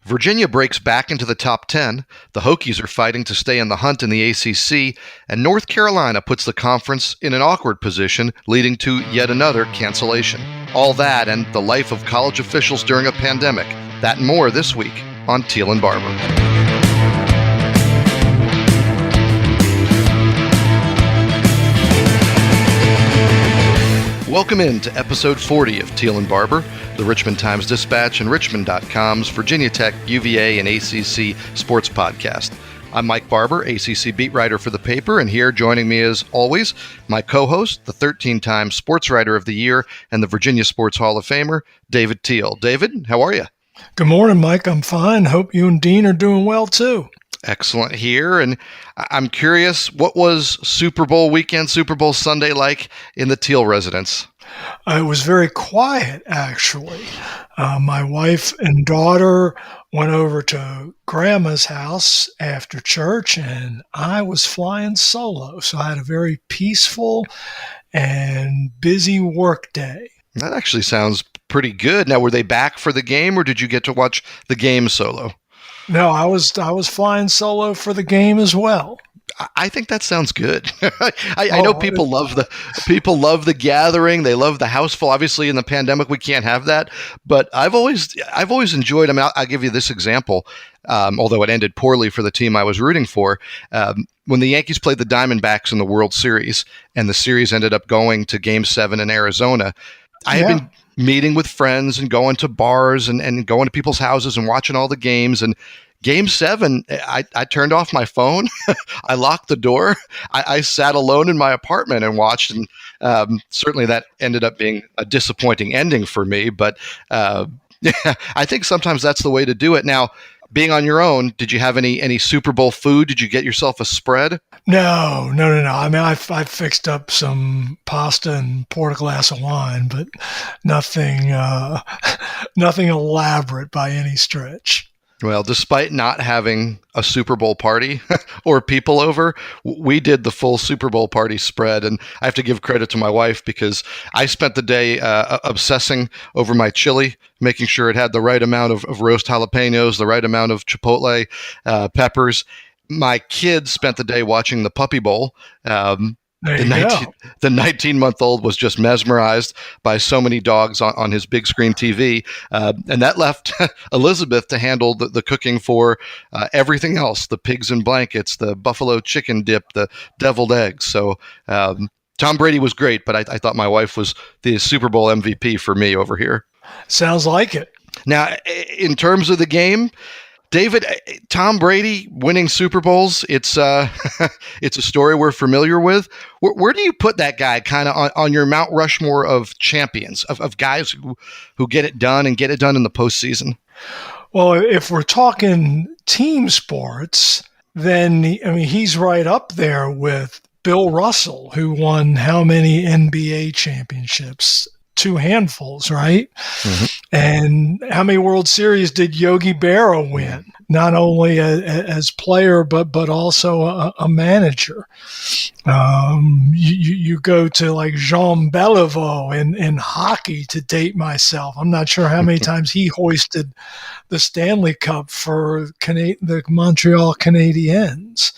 Virginia breaks back into the top 10, the Hokies are fighting to stay in the hunt in the ACC, and North Carolina puts the conference in an awkward position, leading to yet another cancellation. All that and the life of college officials during a pandemic. That and more this week on Teel and Barber. Welcome in to episode 40 of Teel and Barber, the Richmond Times-Dispatch and Richmond.com's Virginia Tech, UVA, and ACC sports podcast. I'm Mike Barber, ACC beat writer for the paper, and here joining me as always, my co-host, the 13-time Sports Writer of the Year and the Virginia Sports Hall of Famer, David Teel. David, how are you? Good morning, Mike. I'm fine. Hope you and Dean are doing well, too. Excellent here. And I'm curious, what was Super Bowl weekend, Super Bowl Sunday like in the Teel residence? It was very quiet, actually. My wife and daughter went over to Grandma's house after church, and I was flying solo. So I had a very peaceful and busy work day. That actually sounds pretty good. Now, were they back for the game, or did you get to watch the game solo? No, I was flying solo for the game as well. I think that sounds good. I know people love the gathering. They love the house full. Obviously, in the pandemic, we can't have that. But I've always enjoyed. I mean, I'll give you this example. Although it ended poorly for the team I was rooting for, when the Yankees played the Diamondbacks in the World Series, and the series ended up going to Game 7 in Arizona, I had been meeting with friends and going to bars and going to people's houses and watching all the games. And Game 7, I turned off my phone. I locked the door. I sat alone in my apartment and watched. And certainly that ended up being a disappointing ending for me. But I think sometimes that's the way to do it. Now, being on your own, did you have any Super Bowl food? Did you get yourself a spread? No. I mean, I fixed up some pasta and poured a glass of wine, but nothing elaborate by any stretch. Well, despite not having a Super Bowl party or people over, we did the full Super Bowl party spread. And I have to give credit to my wife because I spent the day obsessing over my chili, making sure it had the right amount of roast jalapenos, the right amount of chipotle peppers. My kids spent the day watching the Puppy Bowl. The 19-month-old was just mesmerized by so many dogs on his big screen TV. And that left Elizabeth to handle the cooking for everything else, the pigs in blankets, the buffalo chicken dip, the deviled eggs. So Tom Brady was great, but I thought my wife was the Super Bowl MVP for me over here. Sounds like it. Now, in terms of the game, David, Tom Brady winning Super Bowls, it's a story we're familiar with. Where do you put that guy kind of on your Mount Rushmore of champions, of guys who get it done and get it done in the postseason? Well, if we're talking team sports, then he's right up there with Bill Russell, who won how many NBA championships? 2 handfuls, right? Mm-hmm. And how many World Series did Yogi Berra win? Not only as player, but also a manager. You go to like Jean Beliveau in hockey, to date myself. I'm not sure how many times he hoisted the Stanley Cup for the Montreal Canadiens.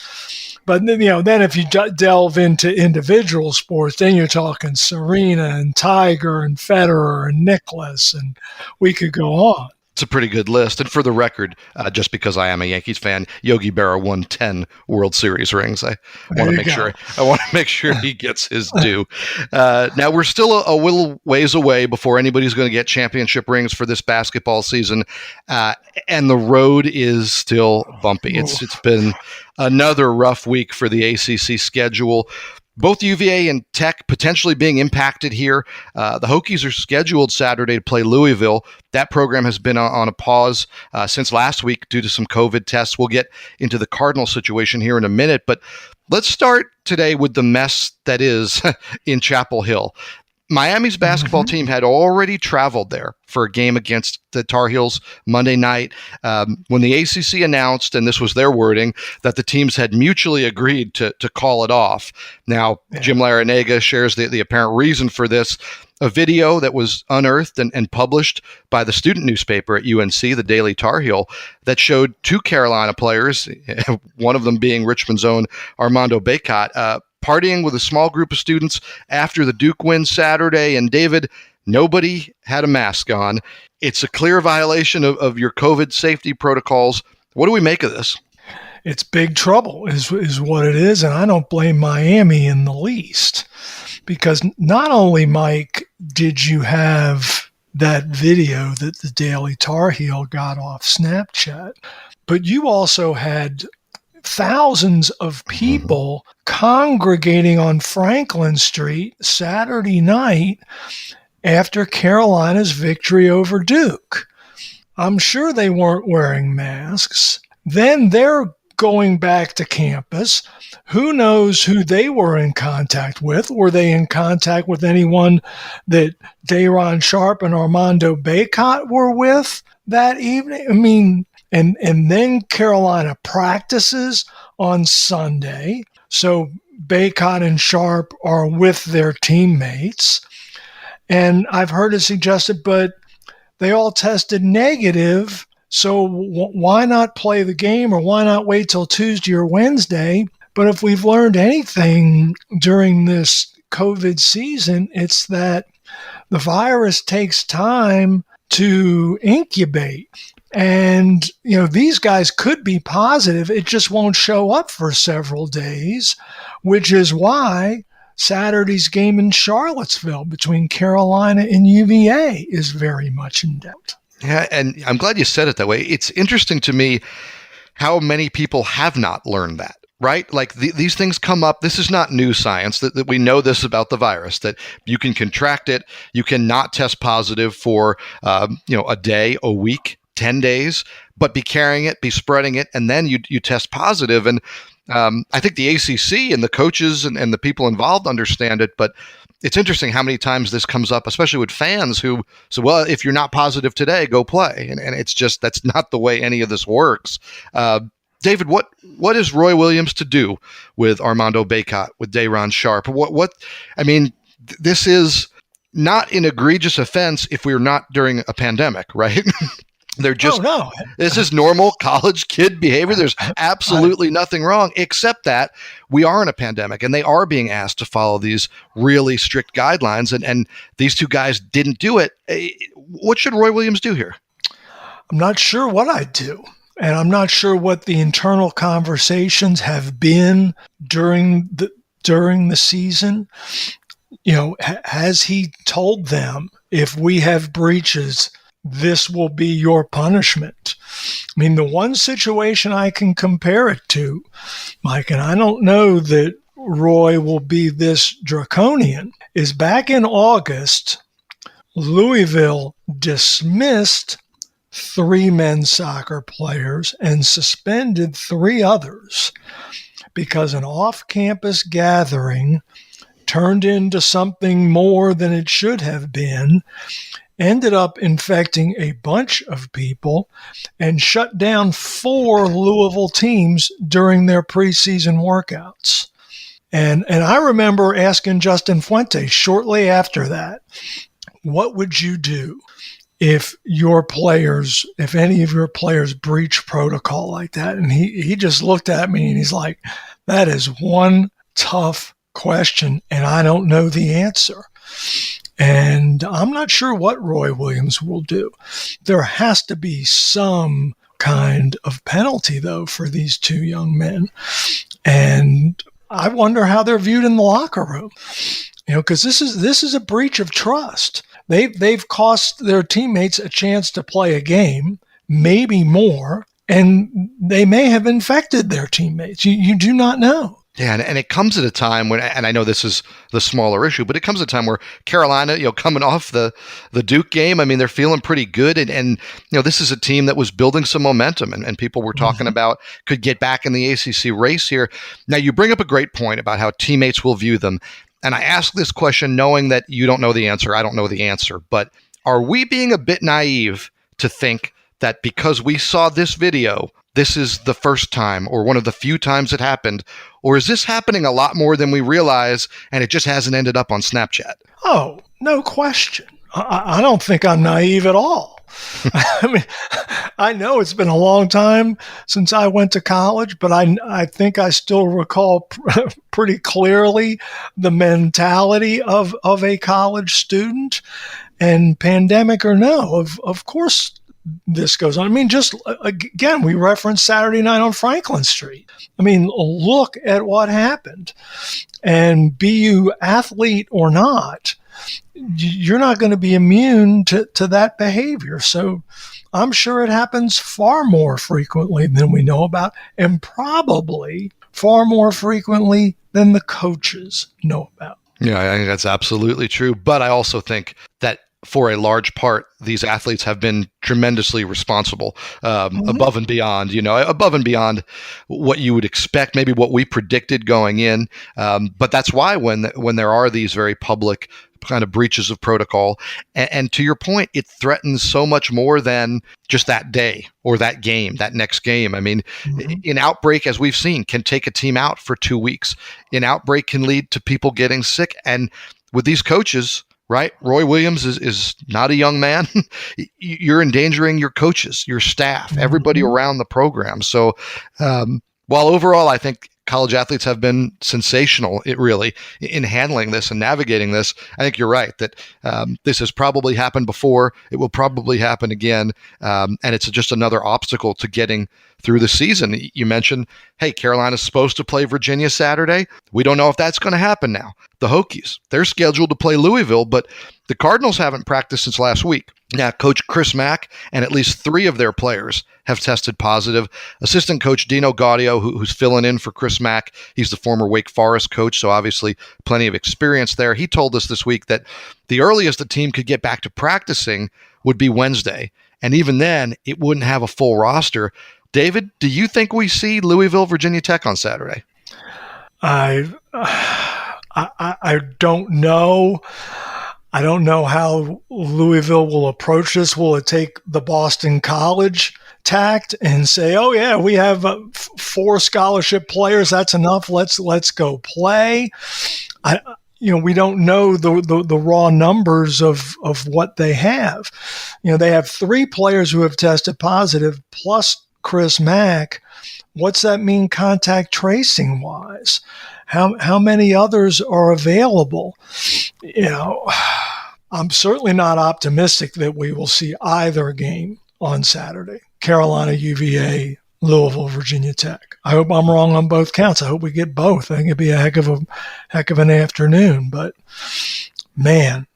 But then if you delve into individual sports, then you're talking Serena and Tiger and Federer and Nicklaus, and we could go on. It's a pretty good list. And for the record, just because I am a Yankees fan, Yogi Berra won 10 World Series rings. I want to make sure he gets his due. Now, we're still a little ways away before anybody's going to get championship rings for this basketball season. And the road is still bumpy. It's been another rough week for the ACC schedule. Both UVA and Tech potentially being impacted here. The Hokies are scheduled Saturday to play Louisville. That program has been on a pause since last week due to some COVID tests. We'll get into the Cardinal situation here in a minute, but let's start today with the mess that is in Chapel Hill. Miami's basketball team had already traveled there for a game against the Tar Heels Monday night when the ACC announced, and this was their wording, that the teams had mutually agreed to call it off. Now, Jim Larrañaga shares the apparent reason for this. a video that was unearthed and published by the student newspaper at UNC, the Daily Tar Heel, that showed two Carolina players, one of them being Richmond's own Armando Bacot, partying with a small group of students after the Duke win Saturday. And David, nobody had a mask on. It's a clear violation of your COVID safety protocols. What do we make of this? It's big trouble is what it is, and I don't blame Miami in the least. Because not only, Mike, did you have that video that the Daily Tar Heel got off Snapchat, but you also had thousands of people congregating on Franklin Street Saturday night after Carolina's victory over Duke. I'm sure they weren't wearing masks. Then they're going back to campus. Who knows who they were in contact with? Were they in contact with anyone that Day'Ron Sharpe and Armando Bacot were with that evening? I mean, and then Carolina practices on Sunday. So Bacot and Sharpe are with their teammates. And I've heard it suggested, but they all tested negative. So why not play the game, or why not wait till Tuesday or Wednesday? But if we've learned anything during this COVID season, it's that the virus takes time to incubate. And, these guys could be positive. It just won't show up for several days, which is why Saturday's game in Charlottesville between Carolina and UVA is very much in doubt. Yeah, and I'm glad you said it that way. It's interesting to me how many people have not learned that, right? Like these things come up. This is not new science, that we know this about the virus, that you can contract it. You cannot test positive for, a day, a week, 10 days, but be carrying it, be spreading it, and then you test positive. And I think the ACC and the coaches and the people involved understand it, but it's interesting how many times this comes up, especially with fans who say, well, if you're not positive today, go play. And it's just, that's not the way any of this works. David, what is Roy Williams to do with Armando Bacot, with Day'Ron Sharpe? This is not an egregious offense if we're not during a pandemic, right? They're just, no. This is normal college kid behavior. There's absolutely nothing wrong, except that we are in a pandemic and they are being asked to follow these really strict guidelines. And these two guys didn't do it. What should Roy Williams do here? I'm not sure what I'd do. And I'm not sure what the internal conversations have been during the season. Has he told them, if we have breaches, this will be your punishment? I mean, the one situation I can compare it to, Mike, and I don't know that Roy will be this draconian, is back in August, Louisville dismissed 3 men's soccer players and suspended 3 others because an off-campus gathering turned into something more than it should have been, ended up infecting a bunch of people, and shut down 4 Louisville teams during their preseason workouts. And I remember asking Justin Fuentes shortly after that, what would you do if any of your players breach protocol like that? And he just looked at me and he's like, that is one tough question, and I don't know the answer. And I'm not sure what Roy Williams will do. There has to be some kind of penalty, though, for these 2 young men. And I wonder how they're viewed in the locker room. Because this is a breach of trust. They've cost their teammates a chance to play a game, maybe more, and they may have infected their teammates. You do not know. Yeah, and it comes at a time when, and I know this is the smaller issue, but it comes at a time where Carolina, coming off the Duke game, I mean, they're feeling pretty good. And this is a team that was building some momentum, and people were talking about could get back in the ACC race here. Now, you bring up a great point about how teammates will view them. And I ask this question knowing that you don't know the answer, I don't know the answer, but are we being a bit naive to think that because we saw this video, this is the first time or one of the few times it happened? Or is this happening a lot more than we realize and it just hasn't ended up on Snapchat? Oh, No question. I don't think I'm naive at all. I mean, I know it's been a long time since I went to college, but I think I still recall pretty clearly the mentality of a college student. And pandemic or no, of course this goes on. I mean, just again, we referenced Saturday night on Franklin Street. I mean, look at what happened. And be you athlete or not, you're not going to be immune to that behavior. So I'm sure it happens far more frequently than we know about, and probably far more frequently than the coaches know about. Yeah, I think that's absolutely true. But I also think that for a large part, these athletes have been tremendously responsible, above and beyond, above and beyond what you would expect, maybe what we predicted going in. But that's why when there are these very public kind of breaches of protocol, and to your point, it threatens so much more than just that day or that game, that next game. I mean, an outbreak, as we've seen, can take a team out for 2 weeks. An outbreak can lead to people getting sick. And with these coaches, right? Roy Williams is not a young man. You're endangering your coaches, your staff, everybody around the program. So while overall, I think college athletes have been sensational, in handling this and navigating this, I think you're right that this has probably happened before. It will probably happen again. And it's just another obstacle to getting through the season. You mentioned, hey, Carolina's supposed to play Virginia Saturday. We don't know if that's going to happen now. The Hokies, they're scheduled to play Louisville, but the Cardinals haven't practiced since last week. Now, Coach Chris Mack and at least 3 of their players have tested positive. Assistant coach Dino Gaudio, who's filling in for Chris Mack, he's the former Wake Forest coach, so obviously plenty of experience there. He told us this week that the earliest the team could get back to practicing would be Wednesday, and even then, it wouldn't have a full roster. David, do you think we see Louisville, Virginia Tech on Saturday? I don't know. I don't know how Louisville will approach this. Will it take the Boston College tact and say, "Oh yeah, we have 4 scholarship players. That's enough. Let's go play." We don't know the raw numbers of what they have. They have 3 players who have tested positive plus Chris Mack. What's that mean contact tracing wise? How many others are available? I'm certainly not optimistic that we will see either game on Saturday. Carolina, UVA, Louisville, Virginia Tech. I hope I'm wrong on both counts. I hope we get both. I think it'd be a heck of an afternoon. But man,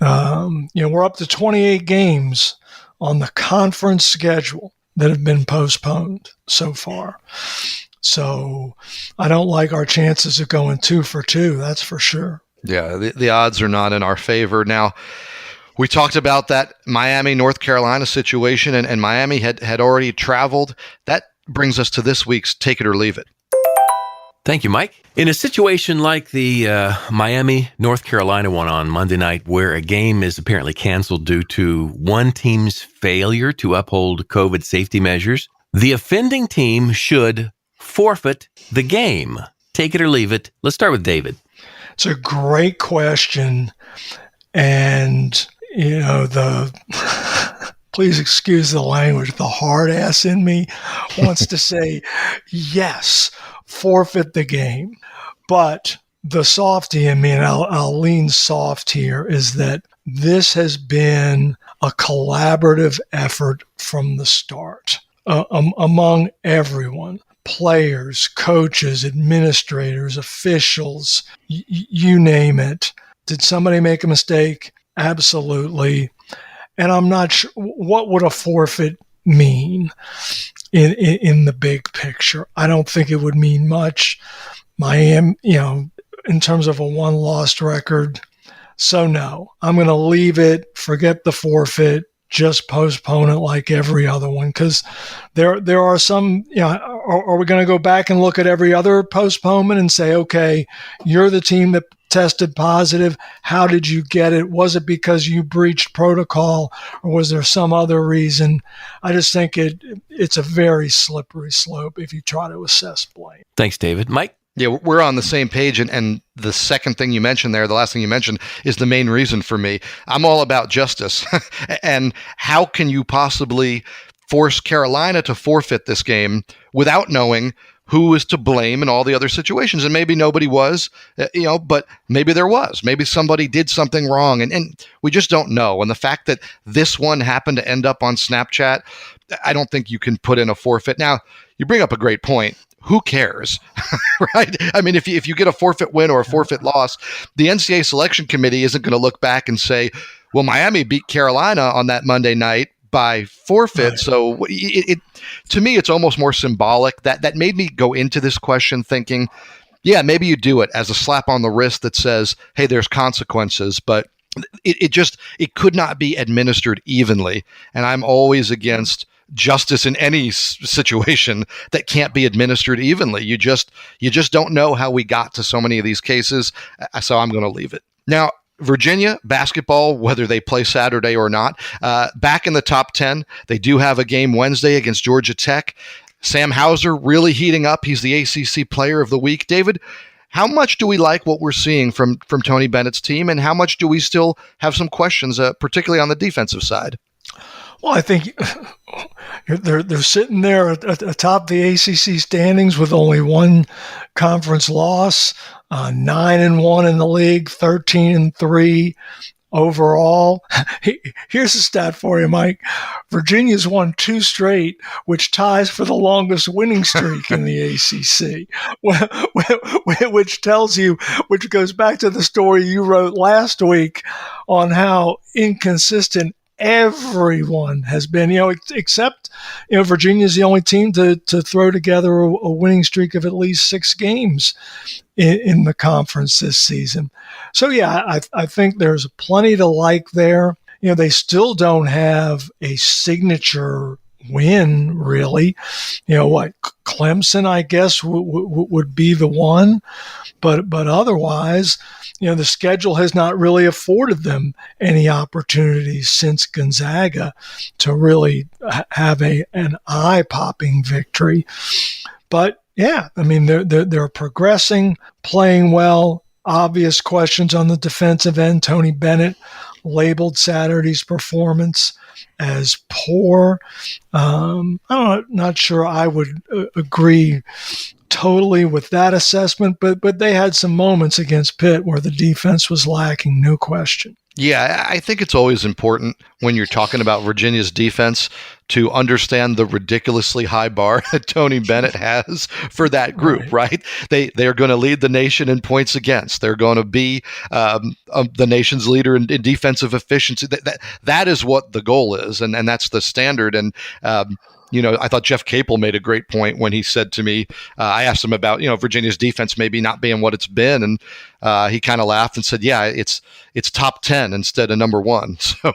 we're up to 28 games on the conference schedule that have been postponed so far. So I don't like our chances of going 2 for 2. That's for sure. Yeah, the odds are not in our favor. Now, we talked about that Miami, North Carolina situation, and Miami had already traveled. That brings us to this week's Take It or Leave It. Thank you, Mike. In a situation like the Miami, North Carolina one on Monday night, where a game is apparently canceled due to one team's failure to uphold COVID safety measures, the offending team should forfeit the game. Take it or leave it. Let's start with David. It's a great question. And, please excuse the language, the hard ass in me wants to say, yes, forfeit the game. But the softy in me, and I'll lean soft here, is that this has been a collaborative effort from the start among everyone. Players, coaches, administrators, officials, you name it. Did somebody make a mistake? Absolutely. And I'm not sure, what would a forfeit mean in the big picture? I don't think it would mean much. Miami, in terms of a one-loss record. So no, I'm going to leave it, forget the forfeit, just postpone it like every other one. Because there are some, are we going to go back and look at every other postponement and say, okay, you're the team that tested positive. How did you get it? Was it because you breached protocol, or was there some other reason? I just think it's a very slippery slope if you try to assess blame. Thanks, David. Mike? Yeah, we're on the same page. And the second thing you mentioned there, the last thing you mentioned, is the main reason for me. I'm all about justice. And how can you possibly force Carolina to forfeit this game without knowing who is to blame in all the other situations? And maybe nobody was, but maybe there was. Maybe somebody did something wrong. And we just don't know. And the fact that this one happened to end up on Snapchat, I don't think you can put in a forfeit. Now, you bring up a great point. Who cares, right? I mean, if you get a forfeit win or a forfeit loss, the NCAA selection committee isn't going to look back and say, well, Miami beat Carolina on that Monday night by forfeit. Right. So to me, it's almost more symbolic. That made me go into this question thinking, yeah, maybe you do it as a slap on the wrist that says, hey, there's consequences, but it could not be administered evenly. And I'm always against justice in any situation that can't be administered evenly. You just don't know how we got to so many of these cases. So I'm going to leave it. Now, Virginia basketball, whether they play Saturday or not, back in the top 10. They do have a game Wednesday against Georgia Tech. Sam Hauser really heating up. He's the ACC Player of the Week. David, how much do we like what we're seeing from Tony Bennett's team, and how much do we still have some questions, particularly on the defensive side? Well, I think they're sitting there atop the ACC standings with only one conference loss, 9-1 in the league, 13-3 overall. Here's a stat for you, Mike. Virginia's won 2 straight, which ties for the longest winning streak in the ACC, which tells you, which goes back to the story you wrote last week on how inconsistent everyone has been, except, Virginia's the only team to throw together a winning streak of at least 6 games in the conference this season. So, yeah, I think there's plenty to like there. They still don't have a signature win, really. Clemson, I guess, would be the one. But otherwise, the schedule has not really afforded them any opportunities since Gonzaga to really have an eye-popping victory. But yeah, I mean, they're progressing, playing well. Obvious questions on the defensive end. Tony Bennett labeled Saturday's performance as poor. I'm not sure I would agree totally with that assessment, but they had some moments against Pitt where the defense was lacking, no question. Yeah, I think it's always important when you're talking about Virginia's defense to understand the ridiculously high bar that Tony Bennett has for that group, right? They are going to lead the nation in points against. They're going to be the nation's leader in defensive efficiency. That is what the goal is, and that's the standard. And I thought Jeff Capel made a great point when he said to me, I asked him about, Virginia's defense maybe not being what it's been. And he kind of laughed and said, yeah, it's top 10 instead of number 1. So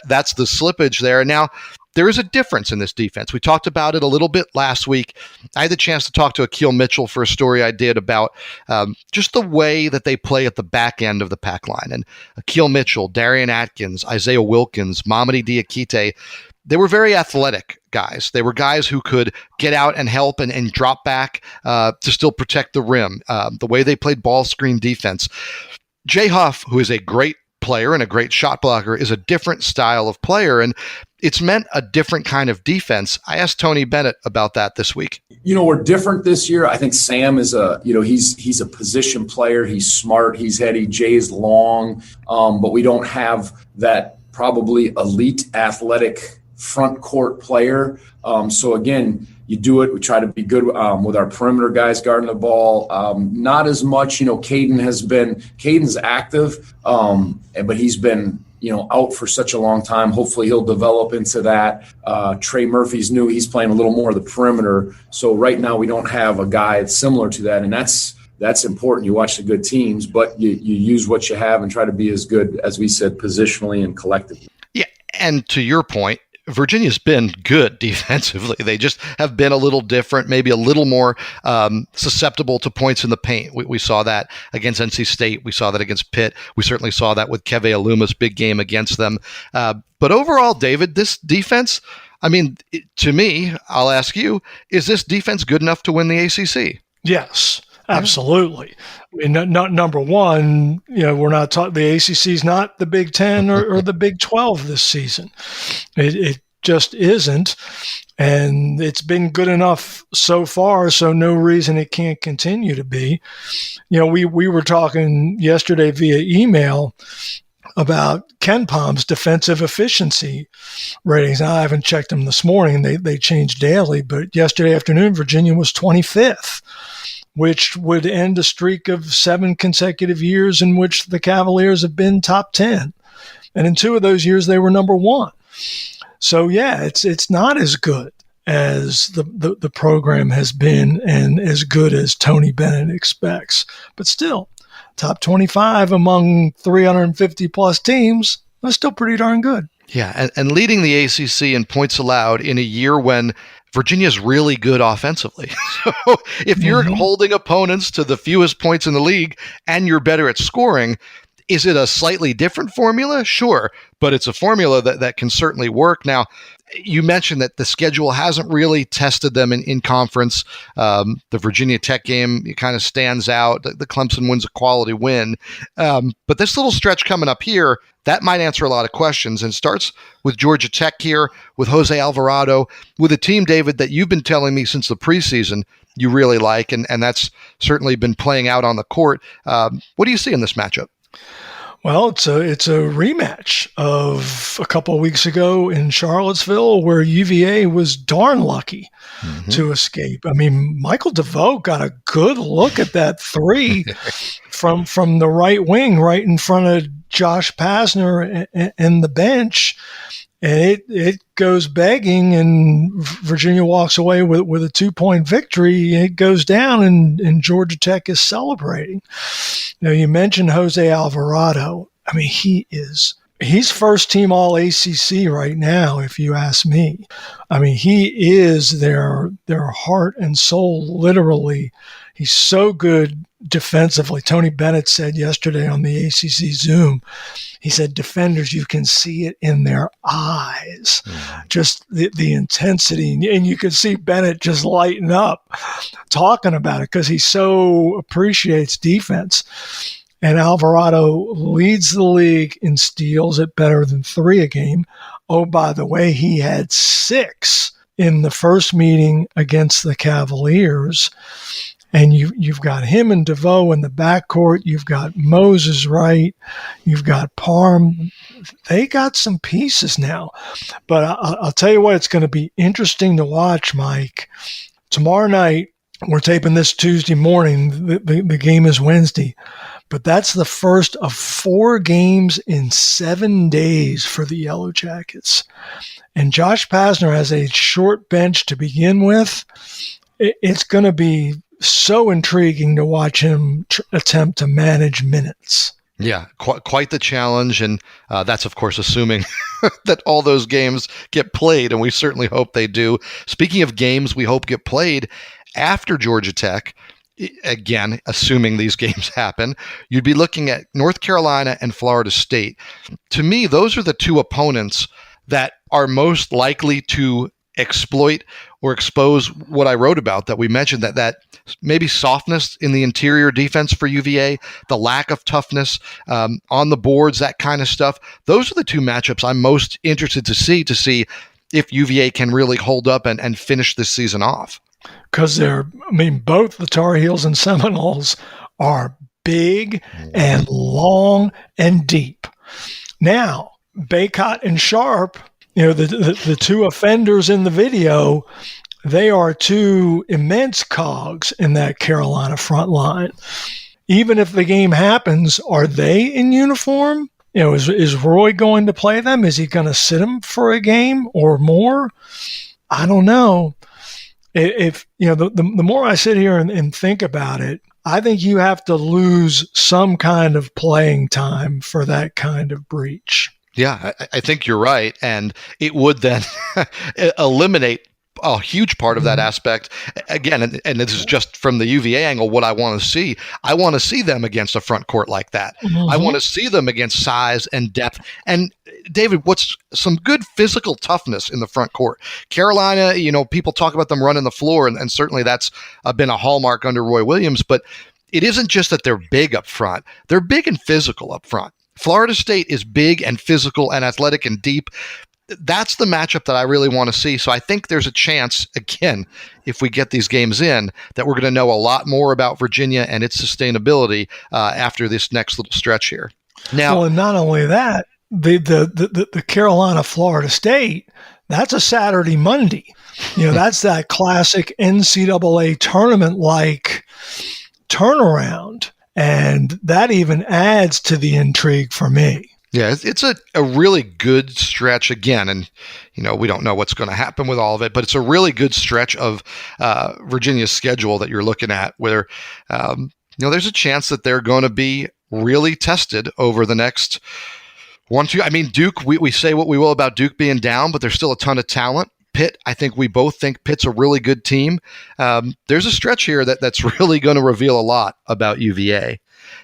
that's the slippage there. Now, there is a difference in this defense. We talked about it a little bit last week. I had the chance to talk to Akil Mitchell for a story I did about just the way that they play at the back end of the pack line. And Akil Mitchell, Darian Atkins, Isaiah Wilkins, Mamadi Diakite, they were very athletic guys. They were guys who could get out and help and drop back to still protect the rim. The way they played ball screen defense. Jay Huff, who is a great player and a great shot blocker, is a different style of player, and it's meant a different kind of defense. I asked Tony Bennett about that this week. We're different this year. I think Sam is he's a position player. He's smart. He's heady. Jay's long, but we don't have that probably elite athletic front court player. So again, you do it. We try to be good with our perimeter guys guarding the ball. Not as much, Caden's active, but he's been, out for such a long time. Hopefully he'll develop into that. Trey Murphy's new. He's playing a little more of the perimeter. So right now we don't have a guy that's similar to that. And that's important. You watch the good teams, but you use what you have and try to be as good, as we said, positionally and collectively. Yeah. And to your point, Virginia's been good defensively. They just have been a little different, maybe a little more susceptible to points in the paint. We saw that against NC State. We saw that against Pitt. We certainly saw that with Keve Aluma's big game against them. But overall, David, this defense, to me, I'll ask you, is this defense good enough to win the ACC? Yes. Absolutely. I mean, not number one, we're not talking, the ACC is not the Big 10 or the Big 12 this season. It just isn't. And it's been good enough so far, so no reason it can't continue to be. We were talking yesterday via email about KenPom's defensive efficiency ratings. Now, I haven't checked them this morning. They change daily, but yesterday afternoon, Virginia was 25th, which would end a streak of 7 consecutive years in which the Cavaliers have been top 10. And in 2 of those years, they were number 1. So, yeah, it's not as good as the program has been and as good as Tony Bennett expects. But still, top 25 among 350-plus teams, that's still pretty darn good. Yeah, and leading the ACC in points allowed in a year when Virginia's really good offensively. So if you're holding opponents to the fewest points in the league and you're better at scoring, is it a slightly different formula? Sure, but it's a formula that can certainly work. Now, you mentioned that the schedule hasn't really tested them in conference. The Virginia Tech game, it kind of stands out. The Clemson win's a quality win. But this little stretch coming up here, that might answer a lot of questions, and starts with Georgia Tech here, with Jose Alvarado, with a team, David, that you've been telling me since the preseason you really like, and that's certainly been playing out on the court. What do you see in this matchup? Well, it's a rematch of a couple of weeks ago in Charlottesville, where UVA was darn lucky to escape. I mean, Michael DeVoe got a good look at that three from the right wing, right in front of Josh Pazner and the bench. And it goes begging, and Virginia walks away with a 2-point victory. It goes down, and Georgia Tech is celebrating. Now, you mentioned Jose Alvarado. I mean, he's first team all ACC right now, if you ask me. I mean, he is their heart and soul, literally. He's so good defensively. Tony Bennett said yesterday on the ACC Zoom, he said, defenders, you can see it in their eyes, just the intensity. And you could see Bennett just lighten up talking about it because he so appreciates defense. And Alvarado leads the league in steals at better than 3 a game. Oh, by the way, he had 6 in the first meeting against the Cavaliers. And you've got him and DeVoe in the backcourt. You've got Moses Wright. You've got Parham. They got some pieces now. But I'll tell you what, it's going to be interesting to watch, Mike. Tomorrow night, we're taping this Tuesday morning. The game is Wednesday. But that's the first of 4 games in 7 days for the Yellow Jackets. And Josh Pazner has a short bench to begin with. It's going to be so intriguing to watch him attempt to manage minutes. Yeah, quite the challenge, and that's, of course, assuming that all those games get played, and we certainly hope they do. Speaking of games we hope get played after Georgia Tech, again, assuming these games happen, you'd be looking at North Carolina and Florida State. To me, those are the 2 opponents that are most likely to exploit or expose what I wrote about, that we mentioned, that maybe softness in the interior defense for UVA, the lack of toughness on the boards, that kind of stuff. Those are the 2 matchups I'm most interested to see if UVA can really hold up and finish this season off. Because both the Tar Heels and Seminoles are big and long and deep. Now, Baycott and Sharp, the 2 offenders in the video, they are 2 immense cogs in that Carolina front line. Even if the game happens, are they in uniform? Is Roy going to play them? Is he going to sit them for a game or more? I don't know. If the more I sit here and think about it, I think you have to lose some kind of playing time for that kind of breach. Yeah, I think you're right. And it would then eliminate a huge part of that aspect. Again, and this is just from the UVA angle, what I want to see. I want to see them against a front court like that. I want to see them against size and depth. And David, what's some good physical toughness in the front court? Carolina, people talk about them running the floor, and certainly that's been a hallmark under Roy Williams, but it isn't just that they're big up front. They're big and physical up front. Florida State is big and physical and athletic and deep. That's the matchup that I really want to see. So I think there's a chance, again, if we get these games in, that we're going to know a lot more about Virginia and its sustainability after this next little stretch here. Now, well, and not only that, the Carolina Florida State, that's a Saturday Monday. That's that classic NCAA tournament like turnaround, and that even adds to the intrigue for me. Yeah, it's a really good stretch again, and we don't know what's going to happen with all of it, but it's a really good stretch of Virginia's schedule that you're looking at, where there's a chance that they're going to be really tested over the next 1-2. I mean, Duke, we say what we will about Duke being down, but there's still a ton of talent. Pitt, I think we both think Pitt's a really good team. There's a stretch here that's really going to reveal a lot about UVA.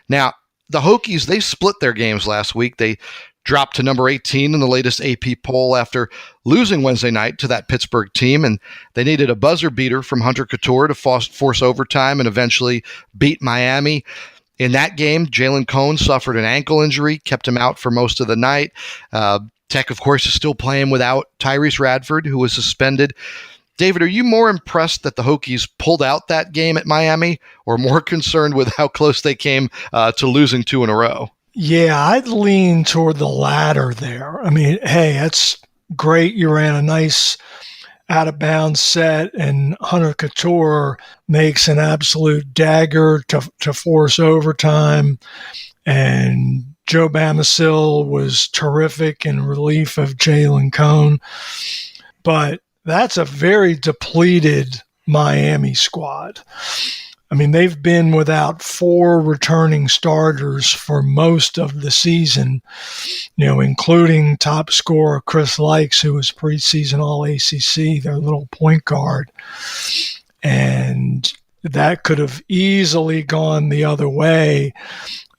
Now, the Hokies, they split their games last week. They dropped to number 18 in the latest AP poll after losing Wednesday night to that Pittsburgh team, and they needed a buzzer beater from Hunter Couture to force overtime and eventually beat Miami. In that game, Jalen Cone suffered an ankle injury, kept him out for most of the night. Tech, of course, is still playing without Tyrese Radford, who was suspended. David, are you more impressed that the Hokies pulled out that game at Miami, or more concerned with how close they came to losing 2 in a row? Yeah, I'd lean toward the latter there. I mean, hey, that's great. You ran a nice out-of-bounds set, and Hunter Couture makes an absolute dagger to force overtime, and Joe Bamisil was terrific in relief of Jalen Cone. But that's a very depleted Miami squad. I mean, they've been without 4 returning starters for most of the season, including top scorer Chris Likes, who was preseason All-ACC, their little point guard. And that could have easily gone the other way,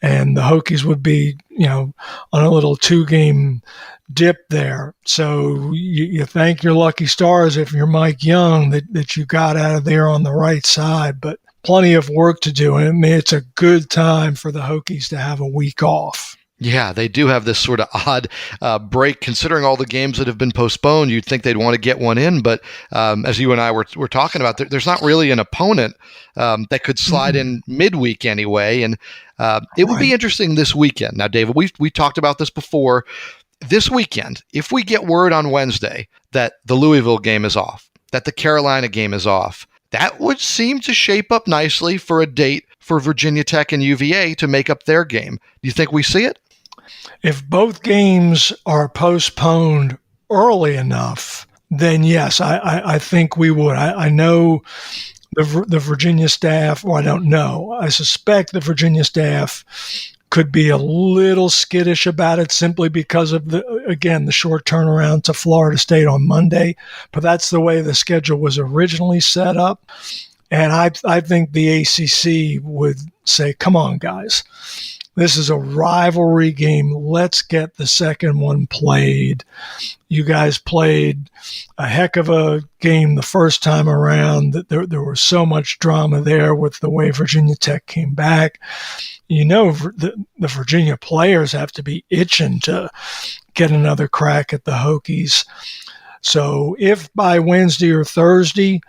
and the Hokies would be, on a little 2-game dip there. So you thank your lucky stars if you're Mike Young that you got out of there on the right side, but plenty of work to do. And I mean, it's a good time for the Hokies to have a week off. Yeah, they do have this sort of odd break, considering all the games that have been postponed. You'd think they'd want to get one in, but as you and I were talking about, there's not really an opponent that could slide in midweek anyway. And it would be interesting this weekend. Now, David, we talked about this before. This weekend, if we get word on Wednesday that the Louisville game is off, that the Carolina game is off, that would seem to shape up nicely for a date for Virginia Tech and UVA to make up their game. Do you think we see it? If both games are postponed early enough, then yes, I think we would. I know the Virginia staff, or I don't know, I suspect the Virginia staff could be a little skittish about it simply because of the short turnaround to Florida State on Monday. But that's the way the schedule was originally set up. And I think the ACC would say, come on, guys. This is a rivalry game. Let's get the second one played. You guys played a heck of a game the first time around. There was so much drama there with the way Virginia Tech came back. The Virginia players have to be itching to get another crack at the Hokies. So if by Wednesday or Thursday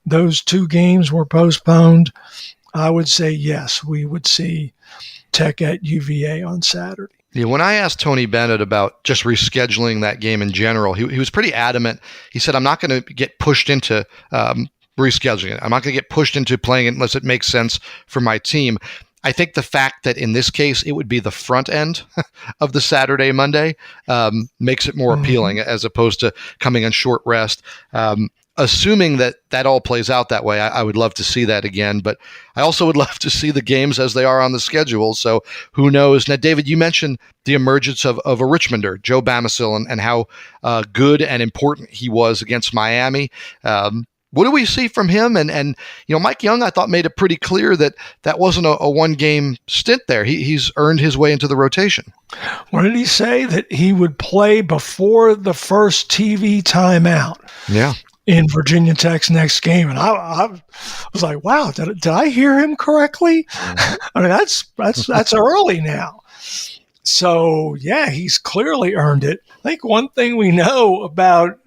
those 2 games were postponed, I would say yes, we would see Tech at UVA on Saturday. Yeah, when I asked Tony Bennett about just rescheduling that game in general, he was pretty adamant. He said, I'm not going to get pushed into rescheduling it. I'm not going to get pushed into playing it unless it makes sense for my team. I think the fact that in this case it would be the front end of the Saturday, Monday makes it more appealing as opposed to coming on short rest. Assuming that all plays out that way, I would love to see that again. But I also would love to see the games as they are on the schedule. So who knows? Now, David, you mentioned the emergence of a Richmonder, Joe Bamisil, and how good and important he was against Miami. What do we see from him? And Mike Young, I thought, made it pretty clear that wasn't a one-game stint there. He's earned his way into the rotation. What did he say? That he would play before the first TV timeout. Yeah. In Virginia Tech's next game. And I was like, wow, did I hear him correctly? I mean, that's early now. So, yeah, he's clearly earned it. I think one thing we know about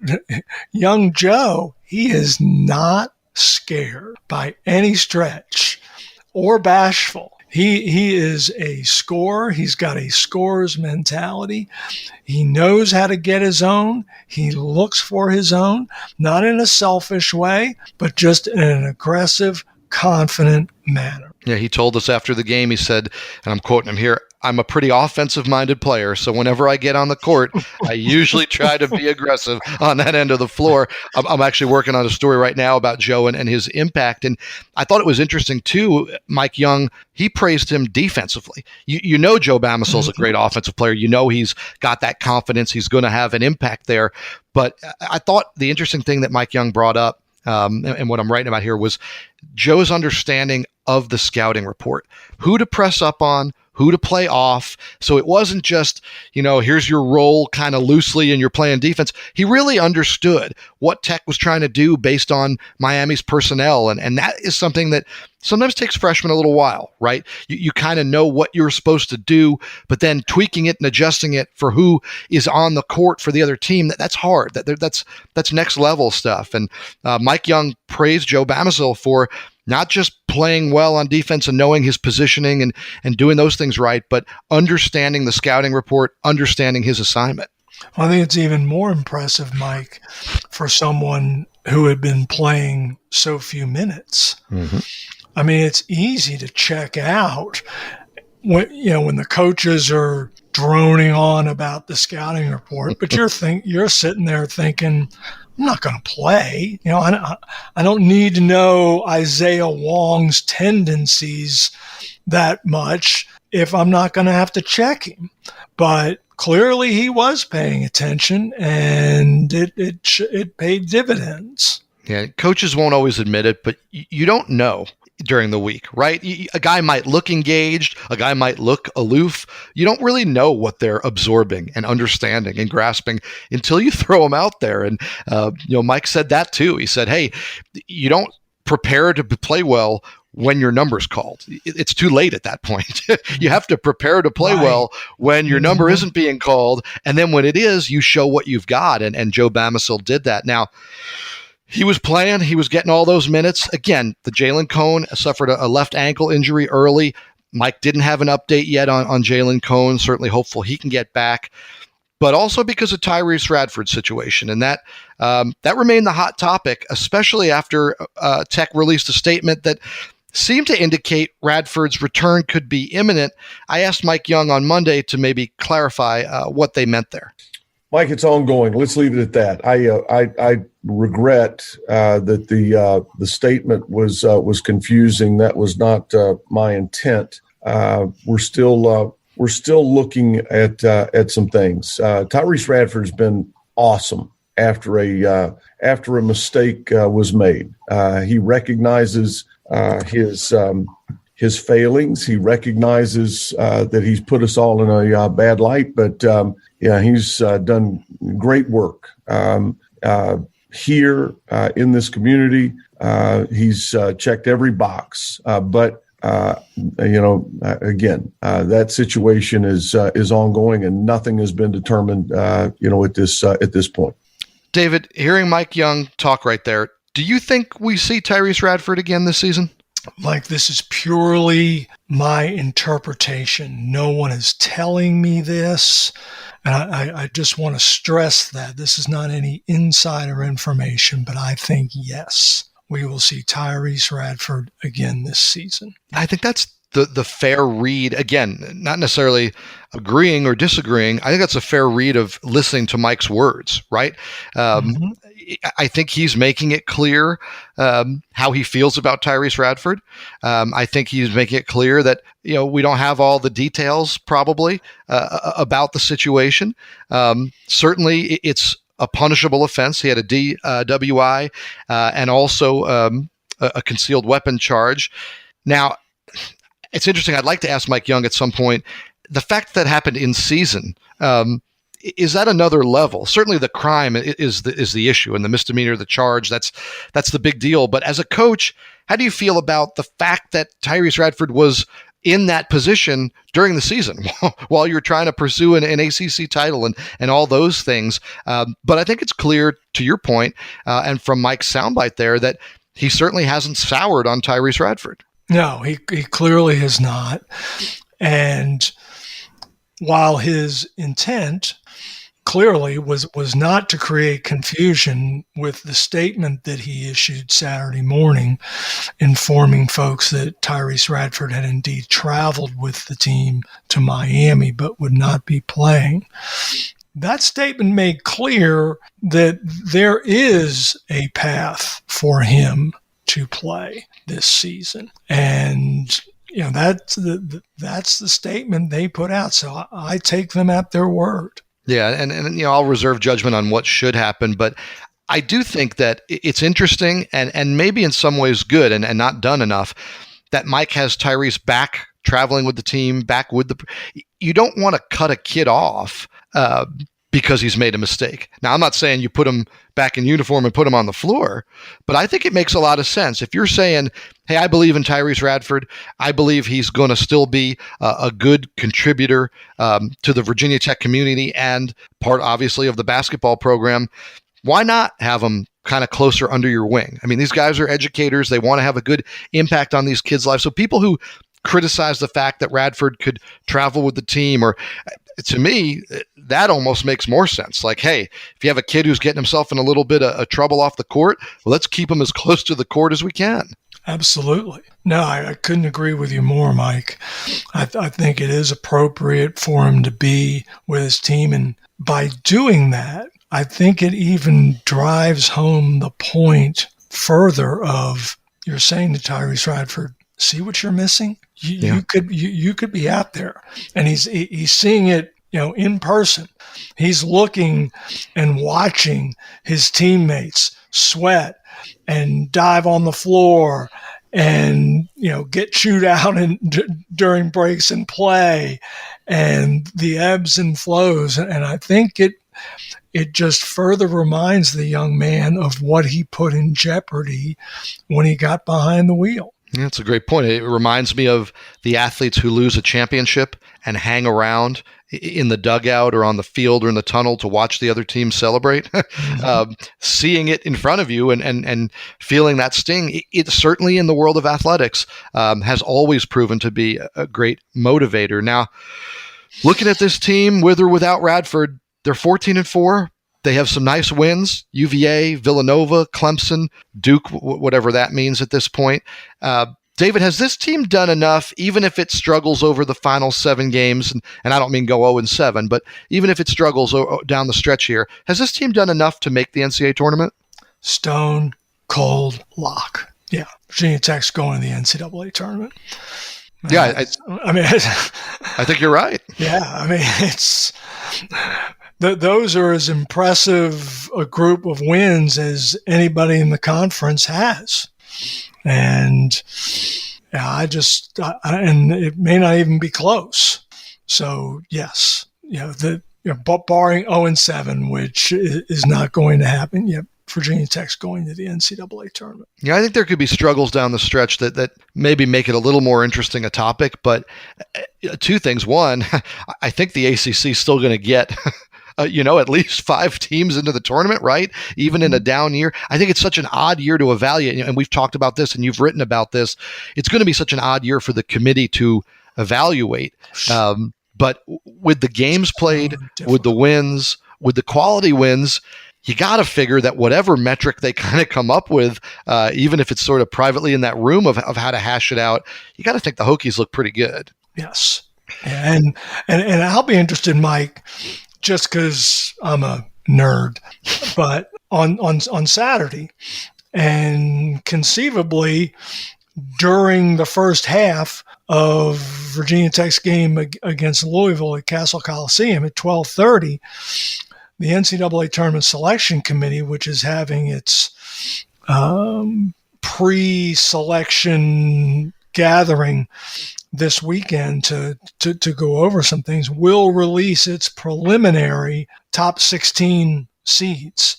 young Joe, he is not scared by any stretch or bashful. He is a scorer. He's got a scorer's mentality. He knows how to get his own. He looks for his own, not in a selfish way, but just in an aggressive, confident manner. Yeah, he told us after the game, he said, and I'm quoting him here, I'm a pretty offensive-minded player, so whenever I get on the court, I usually try to be aggressive on that end of the floor. I'm actually working on a story right now about Joe and his impact, and I thought it was interesting, too. Mike Young, he praised him defensively. You know Joe Bamisel's a great offensive player. You know he's got that confidence. He's going to have an impact there. But I thought the interesting thing that Mike Young brought up, and what I'm writing about here, was Joe's understanding of the scouting report, who to press up on, who to play off. So it wasn't just, here's your role kind of loosely and you're playing defense. He really understood what Tech was trying to do based on Miami's personnel. And that is something that sometimes takes freshmen a little while, right? You kind of know what you're supposed to do, but then tweaking it and adjusting it for who is on the court for the other team, that's hard. That's next level stuff. And Mike Young praised Joe Bamisile for not just playing well on defense and knowing his positioning and doing those things right, but understanding the scouting report, understanding his assignment. Well, I think it's even more impressive, Mike, for someone who had been playing so few minutes. Mm-hmm. I mean, it's easy to check out when the coaches are droning on about the scouting report, but you're sitting there thinking, I'm not going to play. I don't need to know Isaiah Wong's tendencies that much if I'm not going to have to check him. But clearly he was paying attention, and it paid dividends. Yeah, coaches won't always admit it, but you don't know during the week, right? A guy might look engaged, a guy might look aloof. You don't really know what they're absorbing and understanding and grasping until you throw them out there. And, Mike said that too. He said, hey, you don't prepare to play well when your number's called. It's too late at that point. You have to prepare to play well when your number isn't being called. And then when it is, you show what you've got. And Joe Bamisile did that. Now, he was playing. He was getting all those minutes. Again, the Jalen Cone suffered a left ankle injury early. Mike didn't have an update yet on Jalen Cone. Certainly hopeful he can get back. But also because of Tyrese Radford's situation. And that remained the hot topic, especially after Tech released a statement that seemed to indicate Radford's return could be imminent. I asked Mike Young on Monday to maybe clarify what they meant there. Mike, it's ongoing. Let's leave it at that. I regret that the statement was confusing. That was not my intent. We're still looking at some things. Tyrese Radford's been awesome after a mistake was made. He recognizes his failings. He recognizes that he's put us all in a bad light, but he's done great work here in this community. He's checked every box, but again, that situation is ongoing, and nothing has been determined, at this point. David, hearing Mike Young talk right there, do you think we see Tyrese Radford again this season? Like, this is purely my interpretation. No one is telling me this. And I just want to stress that this is not any insider information, but I think, yes, we will see Tyrese Radford again this season. I think that's the fair read. Again, not necessarily agreeing or disagreeing. I think that's a fair read of listening to Mike's words, right? I think he's making it clear how he feels about Tyrese Radford. I think he's making it clear that we don't have all the details probably about the situation. Certainly, it's a punishable offense. He had a DWI and also a concealed weapon charge. Now, it's interesting. I'd like to ask Mike Young at some point, the fact that happened in season, is that another level? Certainly the crime is the issue, and the misdemeanor, the charge, that's the big deal. But as a coach, how do you feel about the fact that Tyrese Radford was in that position during the season while you're trying to pursue an ACC title and all those things? But I think it's clear, to your point, and from Mike's soundbite there, that he certainly hasn't soured on Tyrese Radford. No, he clearly has not. And while his intent clearly was not to create confusion with the statement that he issued Saturday morning, informing folks that Tyrese Radford had indeed traveled with the team to Miami but would not be playing, that statement made clear that there is a path for him to play this season. And that's the statement they put out. So I take them at their word. Yeah, and I'll reserve judgment on what should happen, but I do think that it's interesting and maybe in some ways good and not done enough that Mike has Tyrese back traveling with the team, back with you don't want to cut a kid off because he's made a mistake. Now, I'm not saying you put him back in uniform and put him on the floor, but I think it makes a lot of sense. If you're saying, hey, I believe in Tyrese Radford, I believe he's going to still be a good contributor to the Virginia Tech community and part, obviously, of the basketball program, why not have him kind of closer under your wing? I mean, these guys are educators. They want to have a good impact on these kids' lives. So people who criticize the fact that Radford could travel with the team, or to me, that almost makes more sense. Like, hey, if you have a kid who's getting himself in a little bit of trouble off the court, well, let's keep him as close to the court as we can. Absolutely. No, I couldn't agree with you more, Mike. I think it is appropriate for him to be with his team. And by doing that, I think it even drives home the point further of you're saying to Tyrese Radford, see what you're missing? You could be out there. And he's seeing it, in person. He's looking and watching his teammates sweat and dive on the floor and, get chewed out during breaks and play and the ebbs and flows. And I think it just further reminds the young man of what he put in jeopardy when he got behind the wheel. Yeah, that's a great point. It reminds me of the athletes who lose a championship and hang around in the dugout or on the field or in the tunnel to watch the other team celebrate. Mm-hmm. Seeing it in front of you and feeling that sting, it certainly in the world of athletics has always proven to be a great motivator. Now, looking at this team, with or without Radford, they're 14-4. They have some nice wins: UVA, Villanova, Clemson, Duke, whatever that means at this point. David, has this team done enough, even if it struggles over the final 7 games, and I don't mean go 0-7, but even if it struggles down the stretch here, has this team done enough to make the NCAA tournament? Stone cold lock. Yeah, Virginia Tech's going to the NCAA tournament. Yeah, I think you're right. Yeah, it's... Those are as impressive a group of wins as anybody in the conference has. And and it may not even be close. So yes, barring 0-7, which is not going to happen. Yeah, Virginia Tech's going to the NCAA tournament. Yeah, I think there could be struggles down the stretch that maybe make it a little more interesting a topic. But 2 things. One, I think the ACC is still going to get at least 5 teams into the tournament, right? Even in a down year. I think it's such an odd year to evaluate. And we've talked about this and you've written about this. It's going to be such an odd year for the committee to evaluate. But with the games played, with the wins, with the quality wins, you got to figure that whatever metric they kind of come up with, even if it's sort of privately in that room of how to hash it out, you got to think the Hokies look pretty good. Yes. And I'll be interested, Mike, just because I'm a nerd, but on Saturday, and conceivably during the first half of Virginia Tech's game against Louisville at Castle Coliseum at 12:30, the NCAA Tournament Selection Committee, which is having its pre-selection gathering this weekend to go over some things, will release its preliminary top 16 seeds.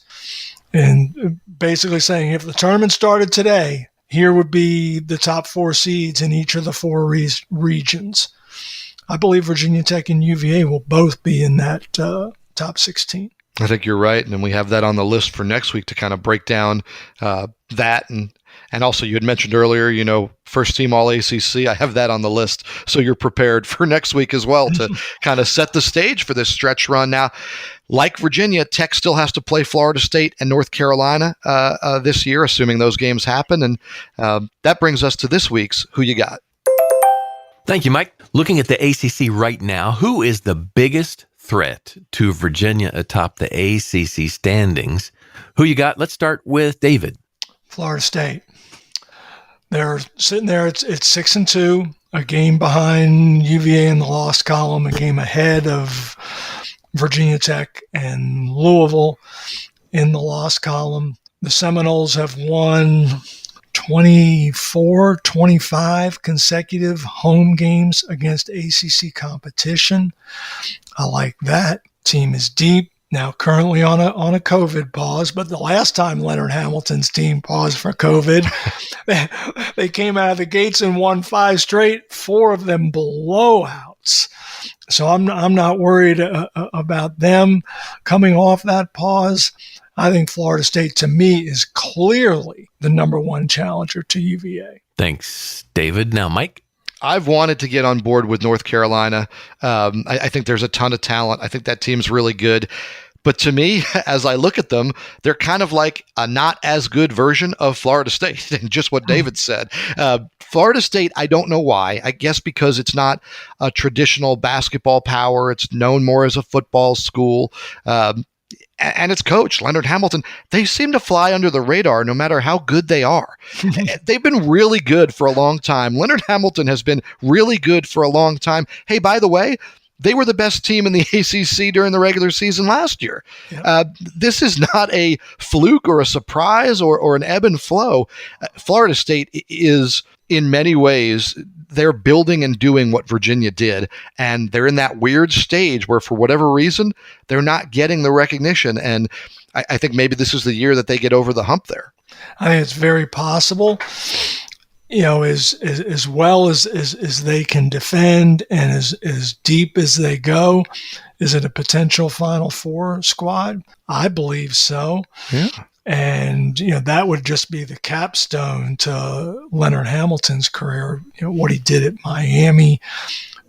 And basically saying if the tournament started today, here would be the top 4 seeds in each of the 4 regions. I believe Virginia Tech and UVA will both be in that top 16. I think you're right. And then we have that on the list for next week to kind of break down that. And also you had mentioned earlier, first team all ACC. I have that on the list. So you're prepared for next week as well to kind of set the stage for this stretch run. Now, like Virginia, Tech still has to play Florida State and North Carolina this year, assuming those games happen. And that brings us to this week's Who You Got? Thank you, Mike. Looking at the ACC right now, who is the biggest threat to Virginia atop the ACC standings? Who you got? Let's start with David. Florida State. They're sitting there. It's 6-2, a game behind UVA in the loss column, a game ahead of Virginia Tech and Louisville in the loss column. The Seminoles have won 25 consecutive home games against ACC competition. I like that. Team is deep. Now currently on a COVID pause, but the last time Leonard Hamilton's team paused for COVID, they came out of the gates and won 5 straight, 4 of them blowouts. So I'm not worried about them coming off that pause. I think Florida State, to me, is clearly the number 1 challenger to UVA. Thanks, David. Now, Mike? I've wanted to get on board with North Carolina. I think there's a ton of talent. I think that team's really good. But to me, as I look at them, they're kind of like a not as good version of Florida State, and just what David said. Florida State, I don't know why. I guess because it's not a traditional basketball power. It's known more as a football school. And its coach, Leonard Hamilton, they seem to fly under the radar no matter how good they are. They've been really good for a long time. Leonard Hamilton has been really good for a long time. Hey, by the way, they were the best team in the ACC during the regular season last year. Yep. This is not a fluke or a surprise or an ebb and flow. Florida State is, in many ways, they're building and doing what Virginia did, and they're in that weird stage where, for whatever reason, they're not getting the recognition. And I think maybe this is the year that they get over the hump there. I think it's very possible. As well as they can defend and as deep as they go, is it a potential Final Four squad? I believe so. Yeah. And, that would just be the capstone to Leonard Hamilton's career, what he did at Miami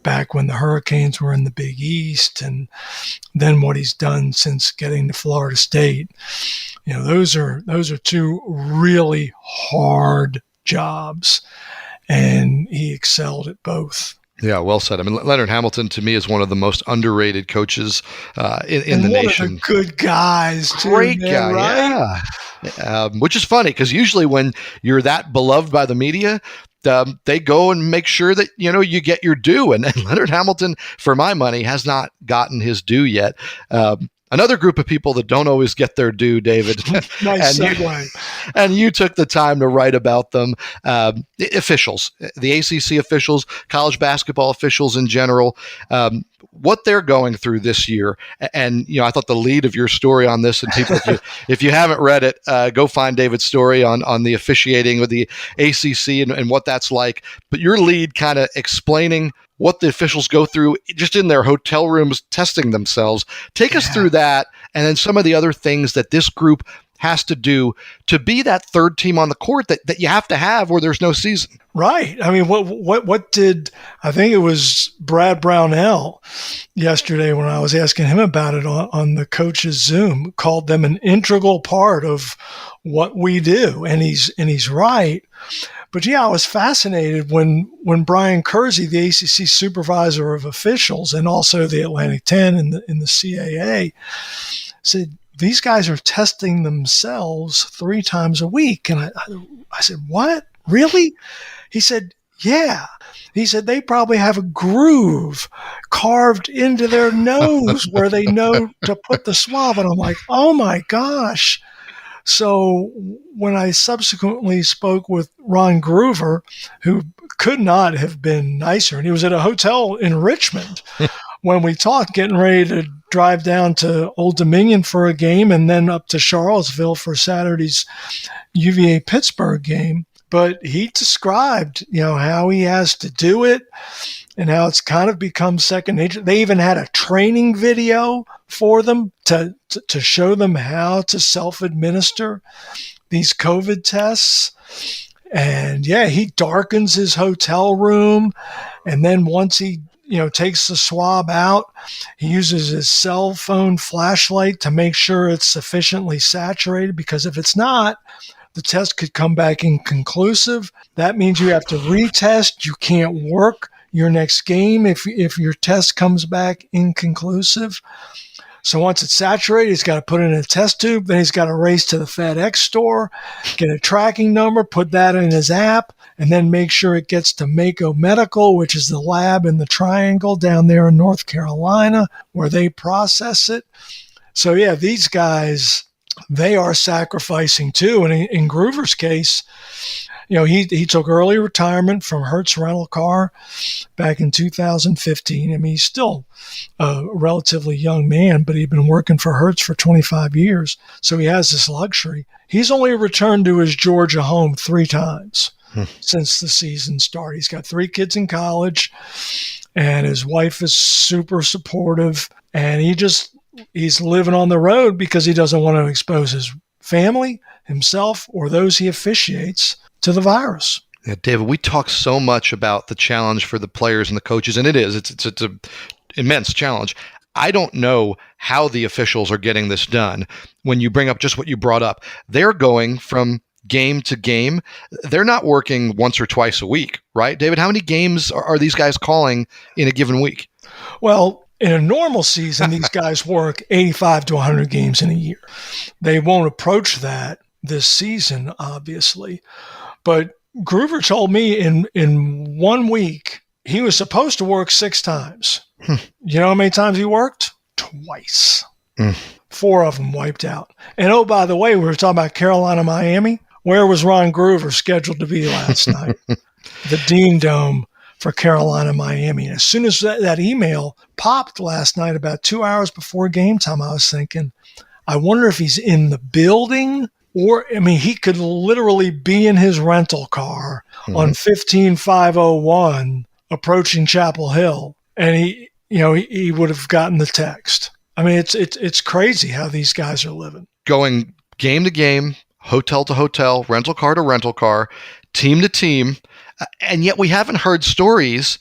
back when the Hurricanes were in the Big East, and then what he's done since getting to Florida State. Those are 2 really hard jobs, and he excelled at both. Yeah, well said. I mean, Leonard Hamilton, to me, is one of the most underrated coaches in the nation. One of the good guys, too. Great guy, right? Yeah. Which is funny, because usually when you're that beloved by the media, they go and make sure that, you get your due. And Leonard Hamilton, for my money, has not gotten his due yet. Another group of people that don't always get their due, David. Nice segue. And you took the time to write about them. Officials, the ACC officials, college basketball officials in general, what they're going through this year. And, I thought the lead of your story on this, and people, if you haven't read it, go find David's story on the officiating with the ACC and what that's like. But your lead kind of explaining what the officials go through just in their hotel rooms testing themselves. Take us through that, and then some of the other things that this group has to do to be that third team on the court that you have to have where there's no season. Right. I mean, what did, I think it was Brad Brownell yesterday when I was asking him about it on the coach's Zoom, called them an integral part of what we do. And he's right. But I was fascinated when Brian Kersey, the ACC supervisor of officials, and also the Atlantic 10 in the CAA, said, these guys are testing themselves 3 times a week. And I said, what? Really? He said, Yeah. He said they probably have a groove carved into their nose where they know to put the swab. And I'm like, oh my gosh. So when I subsequently spoke with Ron Groover, who could not have been nicer, and he was at a hotel in Richmond when we talked, getting ready to drive down to Old Dominion for a game and then up to Charlottesville for Saturday's UVA Pittsburgh game. But he described, how he has to do it and how it's kind of become second nature. They even had a training video for them to show them how to self-administer these COVID tests. And yeah, he darkens his hotel room. And then once he, takes the swab out, he uses his cell phone flashlight to make sure it's sufficiently saturated, because if it's not, the test could come back inconclusive. That means you have to retest. You can't work your next game if your test comes back inconclusive. So once it's saturated, he's got to put it in a test tube. Then he's got to race to the FedEx store, get a tracking number, put that in his app, and then make sure it gets to Mako Medical, which is the lab in the Triangle down there in North Carolina, where they process it. So yeah, these guys, they are sacrificing too. And in Groover's case, he took early retirement from Hertz Rental Car back in 2015. I mean, he's still a relatively young man, but he'd been working for Hertz for 25 years. So he has this luxury. He's only returned to his Georgia home 3 times since the season started. He's got 3 kids in college, and his wife is super supportive. And he's living on the road because he doesn't want to expose his family, himself, or those he officiates to the virus. Yeah, David, we talk so much about the challenge for the players and the coaches, and it's an immense challenge. I don't know how the officials are getting this done. When you bring up just what you brought up, they're going from game to game. They're not working once or twice a week, right? David, how many games are these guys calling in a given week? Well, in a normal season, these guys work 85 to 100 games in a year. They won't approach that this season, obviously. But Groover told me in 1 week, he was supposed to work 6 times. You know how many times he worked? Twice. 4 of them wiped out. And oh, by the way, we were talking about Carolina, Miami. Where was Ron Groover scheduled to be last night? The Dean Dome for Carolina, Miami. And as soon as that email popped last night, about 2 hours before game time, I was thinking, I wonder if he's in the building, or, he could literally be in his rental car on 15501 approaching Chapel Hill, and he would have gotten the text. It's crazy how these guys are living. Going Game to game, hotel to hotel, rental car to rental car, team to team. And yet we haven't heard stories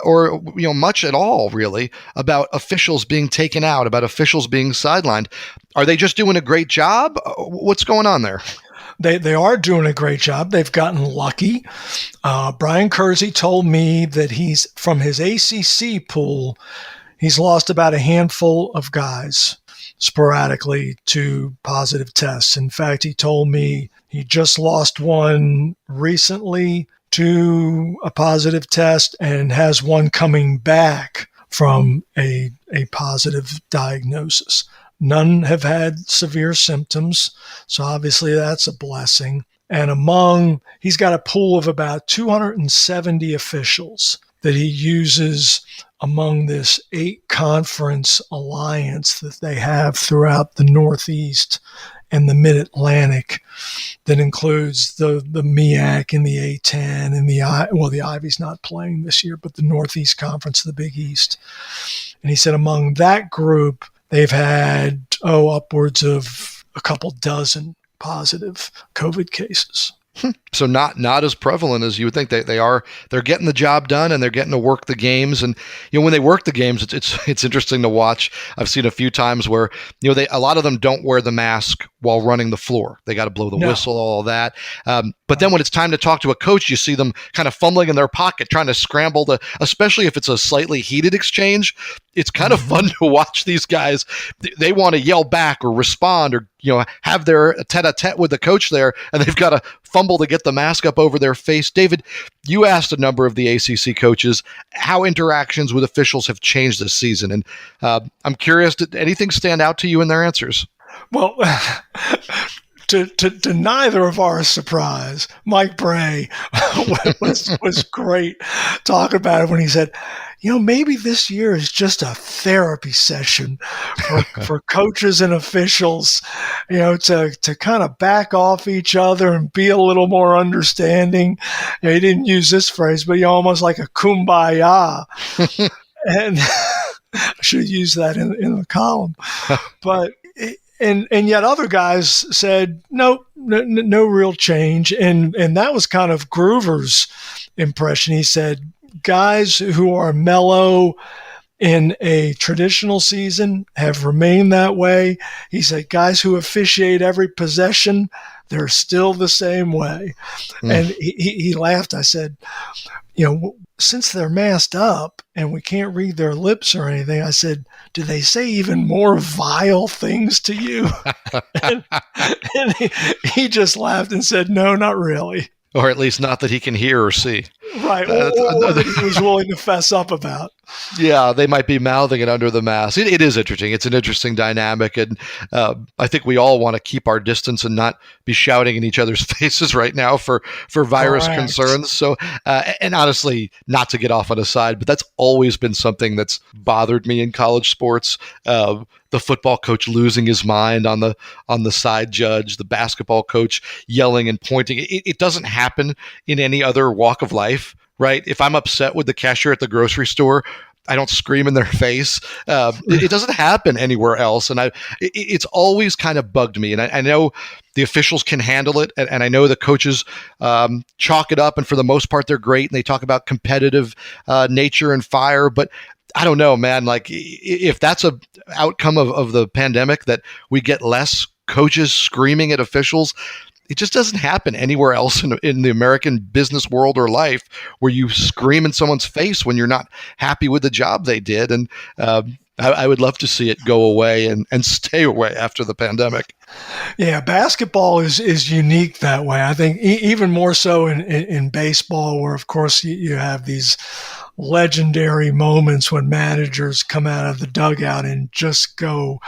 or much at all, really, about officials being taken out, about officials being sidelined. Are they just doing a great job? What's going on there? They are doing a great job. They've gotten lucky. Brian Kersey told me that he's from his ACC pool, he's lost about a handful of guys sporadically to positive tests. In fact, he told me he just lost one recently to a positive test and has one coming back from a positive diagnosis. None have had severe symptoms, so obviously that's a blessing. And he's got a pool of about 270 officials that he uses among this 8-conference alliance that they have throughout the Northeast and the Mid-Atlantic that includes the MEAC and the A10 and the Ivy's not playing this year, but the Northeast Conference, the Big East. And he said among that group, they've had, upwards of a couple dozen positive COVID cases. So not as prevalent as you would think. They're getting the job done, and they're getting to work the games. And when they work the games, it's interesting to watch. I've seen a few times where a lot of them don't wear the mask while running the floor. They got to blow the No. whistle, all that. But then when it's time to talk to a coach, you see them kind of fumbling in their pocket, trying to scramble to, especially if it's a slightly heated exchange. It's kind of fun to watch these guys. They want to yell back or respond or, have their tete-a-tete with the coach there, and they've got to fumble to get the mask up over their face. David, you asked a number of the ACC coaches how interactions with officials have changed this season. And I'm curious, did anything stand out to you in their answers? Well, to neither of our surprise, Mike Bray was great talking about it when he said, maybe this year is just a therapy session for coaches and officials, to kind of back off each other and be a little more understanding. He didn't use this phrase, but almost like a kumbaya. And I should have used that in the column. But and yet other guys said no real change, and that was kind of Groover's impression. He said guys who are mellow in a traditional season have remained that way. He said guys who officiate every possession, they're still the same way. And he laughed. I said, since they're masked up and we can't read their lips or anything, I said, do they say even more vile things to you? and he just laughed and said, no, not really. Or at least not that he can hear or see. Right. Or that he was willing to fess up about. Yeah, they might be mouthing it under the mask. It is interesting. It's an interesting dynamic. And I think we all want to keep our distance and not be shouting in each other's faces right now for virus Correct. concerns. So, and honestly, not to get off on a side, but that's always been something that's bothered me in college sports. The football coach losing his mind on the side judge, the basketball coach yelling and pointing. It doesn't happen in any other walk of life, right? If I'm upset with the cashier at the grocery store, I don't scream in their face. It doesn't happen anywhere else. And it's always kind of bugged me. And I know the officials can handle it. And I know the coaches chalk it up. And for the most part, they're great. And they talk about competitive nature and fire. But I don't know, man. Like, if that's a outcome of the pandemic, that we get less coaches screaming at officials, it just doesn't happen anywhere else in the American business world or life, where you scream in someone's face when you're not happy with the job they did. And I would love to see it go away and stay away after the pandemic. Yeah, basketball is unique that way. I think even more so in baseball, where, of course, you have these legendary moments when managers come out of the dugout and just go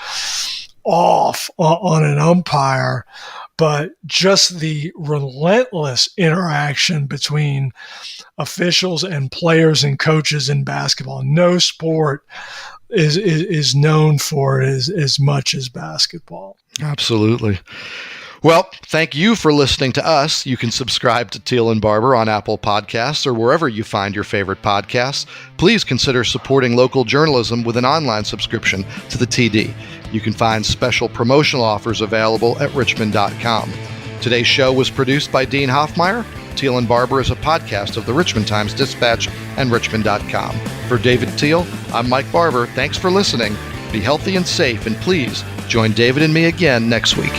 off on an umpire. But just the relentless interaction between officials and players and coaches in basketball. No sport is known for it as much as basketball. Absolutely. Well, thank you for listening to us. You can subscribe to Teel and Barber on Apple Podcasts or wherever you find your favorite podcasts. Please consider supporting local journalism with an online subscription to the TD. You can find special promotional offers available at richmond.com. Today's show was produced by Dean Hoffmeyer. Teel and Barber is a podcast of the Richmond Times-Dispatch and richmond.com. For David Teel, I'm Mike Barber. Thanks for listening. Be healthy and safe, and please join David and me again next week.